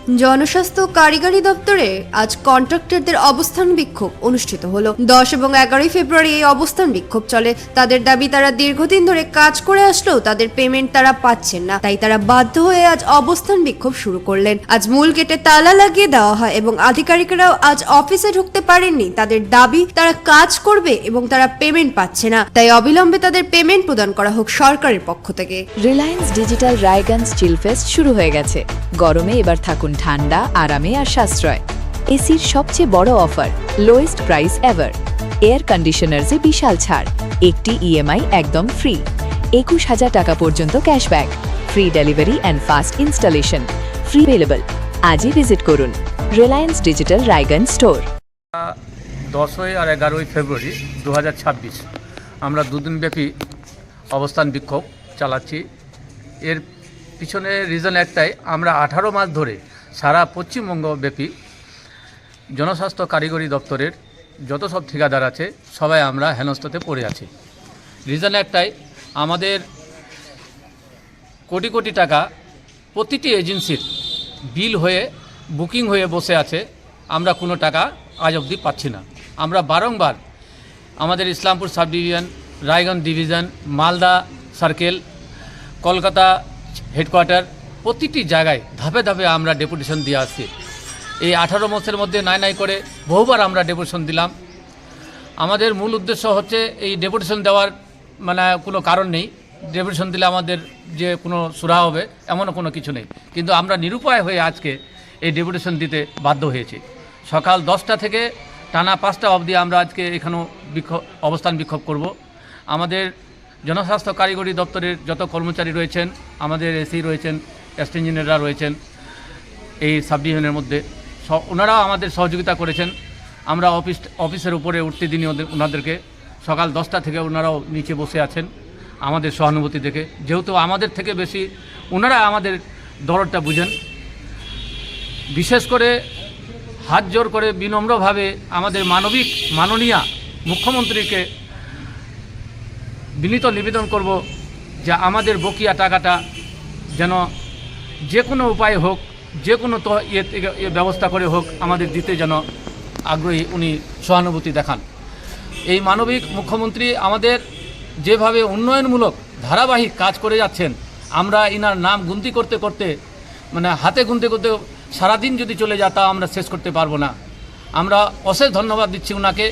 জনস্বাস্থ্য কারিগরি দপ্তরে আজ কন্ট্রাক্টরদের অবস্থান বিক্ষোভ অনুষ্ঠিত হলো। 10 এবং 11 ফেব্রুয়ারি এই অবস্থান বিক্ষোভ চলে। তাদের দাবি, তারা দীর্ঘদিন ধরে কাজ করে আসলেও তাদের পেমেন্ট তারা পাচ্ছেন না, তাই তারা বাধ্য হয়ে আজ অবস্থান বিক্ষোভ শুরু করলেন। আজ মূল গেটে তালা লাগিয়ে দেওয়া হয় এবং আধিকারিকরাও আজ অফিসে ঢুকতে পারেননি। তাদের দাবি, তারা কাজ করবে এবং তারা পেমেন্ট পাচ্ছে না, তাই অবিলম্বে তাদের পেমেন্ট প্রদান করা হোক সরকারের পক্ষ থেকে। রিলায়েন্স ডিজিটাল রায়গঞ্জ চিলফেস্ট শুরু হয়ে গেছে। গরমে এবার থাকুন ঠান্ডা, আরামে আর সাশ্রয়। এসির সবচেয়ে বড় offer, lowest price ever. Air কন্ডিশনার্সে বিশাল ছাড়, একটি ইএমআই একদম ফ্রি, 21,000 টাকা পর্যন্ত cashback, free delivery and fast installation, free available. আজই ভিজিট করুন রিলায়েন্স ডিজিটাল রায়গঞ্জ স্টোর। 10 আর 11 ফেব্রুয়ারি 2026 আমরা দুদিনব্যাপী অবস্থান বিক্ষোভ চালাচ্ছি। এর পিছনে রিজন একটাই, আমরা 18 মাস ধরে সারা পশ্চিমবঙ্গব্যাপী জনস্বাস্থ্য কারিগরি দপ্তরের যত সব ঠিকাদার আছে সবাই আমরা হেনস্থাতে পড়ে আছি। রিজন একটাই, আমাদের কোটি কোটি টাকা প্রতিটি এজেন্সির বিল হয়ে বুকিং হয়ে বসে আছে, আমরা কোনো টাকা আজ অবধি পাচ্ছি না। আমরা বারংবার আমাদের Islampur sub division, Raiganj division, Malda circle, Kolkata headquarter, প্রতিটি জায়গায় ধাপে ধাপে আমরা ডেপুটেশন দিয়ে আসছি। এই 18 মাসের মধ্যে নাই করে বহুবার আমরা ডেপুটেশন দিলাম। আমাদের মূল উদ্দেশ্য হচ্ছে এই ডেপুটেশন দেওয়ার কোনো কারণ নেই, ডেপুটেশন দিলে আমাদের যে কোনো সুরাহা হবে এমনও কোনো কিছু নেই, কিন্তু আমরা নিরুপায় হয়ে আজকে এই ডেপুটেশন দিতে বাধ্য হয়েছি। সকাল 10টা থেকে টানা 5টা অবধি আমরা আজকে এখানেও অবস্থান বিক্ষোভ করব। আমাদের জনস্বাস্থ্য কারিগরি দপ্তরের যত কর্মচারী রয়েছেন, আমাদের এসি রয়েছেন, অ্যাসিস্ট্যান্ট ইঞ্জিনিয়াররা রয়েছেন এই সাব ডিভিশনের মধ্যে, ওনারাও আমাদের সহযোগিতা করেছেন। আমরা অফিসের উপরে উঠতে দিনই ওনাদেরকে, সকাল 10টা থেকে ওনারাও নিচে বসে আছেন আমাদের সহানুভূতি দেখে, যেহেতু আমাদের থেকে বেশি ওনারা আমাদের দরদটা বুঝেন। বিশেষ করে হাত জোর করে বিনম্রভাবে আমাদের মাননীয় মুখ্যমন্ত্রীকে বিনীত নিবেদন করব যে আমাদের বকেয়া টাকাটা যেন যে কোনো উপায় হোক, যে কোনো ব্যবস্থা করে হোক আমাদের দিতে যেন আগ্রহী, উনি সহানুভূতি দেখান। এই মানবিক মুখ্যমন্ত্রী আমাদের যেভাবে উন্নয়নমূলক ধারাবাহিক কাজ করে যাচ্ছেন, আমরা ইনার নাম গুনতি করতে করতে হাতে গুনতে করতে সারাদিন যদি চলে যায় তা আমরা শেষ করতে পারবো না। আমরা অশেষ ধন্যবাদ দিচ্ছি ওনাকে।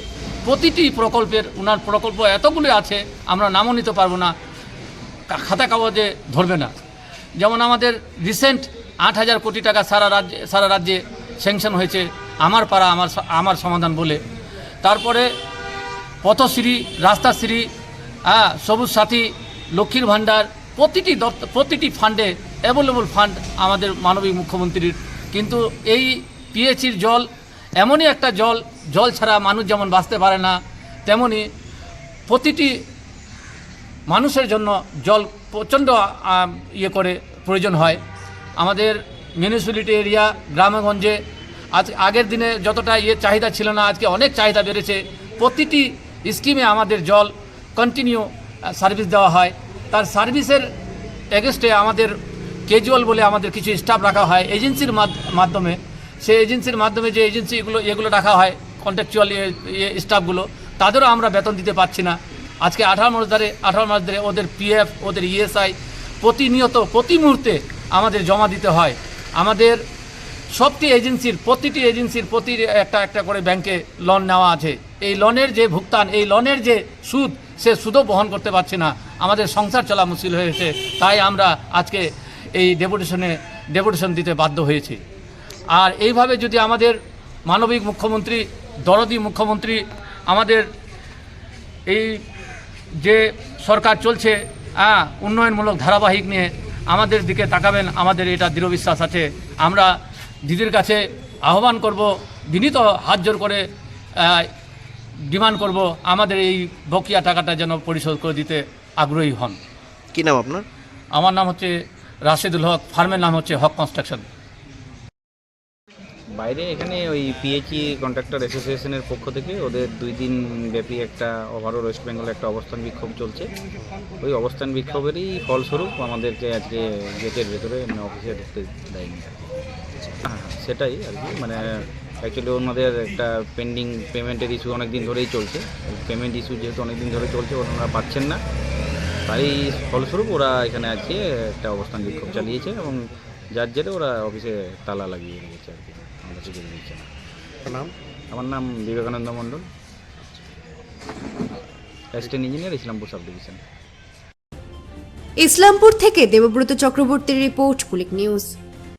প্রতিটি প্রকল্পের, ওনার প্রকল্প এতগুলো আছে আমরা নামও নিতে পারবো না, খাতা কাগজে ধরবে না। যেমন আমাদের রিসেন্ট 8,000 কোটি টাকা সারা রাজ্যে স্যাংশন হয়েছে আমার পাড়া আমার সমাধান বলে। তারপরে পথশ্রী, রাস্তাশ্রী, সবুজ সাথী, লক্ষ্মীর ভাণ্ডার, প্রতিটি ফান্ডে অ্যাভেলেবল ফান্ড আমাদের মানবিক মুখ্যমন্ত্রীর। কিন্তু এই পিএইচির জল এমনই একটা জল ছাড়া মানুষ যেমন বাঁচতে পারে না, তেমনি প্রতিটি মানুষের জন্য জল প্রচণ্ড করে প্রয়োজন হয়। আমাদের মিউনিসিপ্যালিটি এরিয়া, গ্রামেগঞ্জে আগের দিনে যতটা চাহিদা ছিল না, আজকে অনেক চাহিদা বেড়েছে। প্রতিটি স্কিমে আমাদের জল কন্টিনিউ সার্ভিস দেওয়া হয়। তার সার্ভিসের এগেস্টে আমাদের ক্যাজুয়াল বলে আমাদের কিছু স্টাফ রাখা হয় এজেন্সির মাধ্যমে। সেই এজেন্সির মাধ্যমে যে এগুলো রাখা হয় কন্ট্রাকচুয়াল স্টাফগুলো, তাদেরও আমরা বেতন দিতে পারছি না। আজকে 18 মাস ধরে ওদের পিএফ, ওদের ইএসআই প্রতিনিয়ত প্রতি মুহূর্তে আমাদের জমা দিতে হয়। আমাদের প্রতিটি এজেন্সির প্রতি একটা করে ব্যাংকে লোন নেওয়া আছে। এই লোনের যে ভুগতান, এই লোনের যে সুদ, সে সুদও বহন করতে পারছি না, আমাদের সংসার চলা মুশকিল হয়েছে। তাই আমরা আজকে এই ডেপুটেশন দিতে বাধ্য হয়েছি। আর এইভাবে যদি আমাদের মানবিক মুখ্যমন্ত্রী, দরদি মুখ্যমন্ত্রী আমাদের এই যে সরকার চলছে উন্নয়নমূলক ধারাবাহিক নিয়ে আমাদের দিকে তাকাবেন, আমাদের এটা দৃঢ় বিশ্বাস আছে। আমরা দিদির কাছে আহ্বান করব, বিনীত হাত জোর করে ডিমান্ড করব আমাদের এই বকেয়া টাকাটা যেন পরিশোধ করে দিতে আগ্রহী হন। কী নাম আপনার? আমার নাম হচ্ছে রাশেদুল হক, ফার্মের নাম হচ্ছে হক কনস্ট্রাকশন। বাইরে এখানে ওই পিএইচই কন্ট্রাক্টর অ্যাসোসিয়েশনের পক্ষ থেকে ওদের 2 দিন ব্যাপী একটা ওভারঅল ওয়েস্ট বেঙ্গলে একটা অবস্থান বিক্ষোভ চলছে। ওই অবস্থান বিক্ষোভেরই ফলস্বরূপ আমাদেরকে আজকে গেটের ভেতরে অফিসে ঢুকতে দেয়নি। সেটাই আর কি, মানে অ্যাকচুয়ালি ওনাদের একটা পেন্ডিং পেমেন্টের ইস্যু অনেক দিন ধরেই চলছে। পেমেন্ট ইস্যু যেহেতু অনেক দিন ধরে চলছে, ওনারা পাচ্ছেন না, তাই ফলস্বরূপ ওরা এখানে আজকে একটা অবস্থান বিক্ষোভ চালিয়েছে এবং যার জেরে ওরা অফিসে তালা লাগিয়ে রেখেছে আর কি, আমাদের সুযোগ দিচ্ছে না। নাম? আমার নাম Vivekananda Mondal, assistant engineer, Islampur sub division. Islampur থেকে দেবব্রত চক্রবর্তীর রিপোর্ট, কুলিক নিউজ।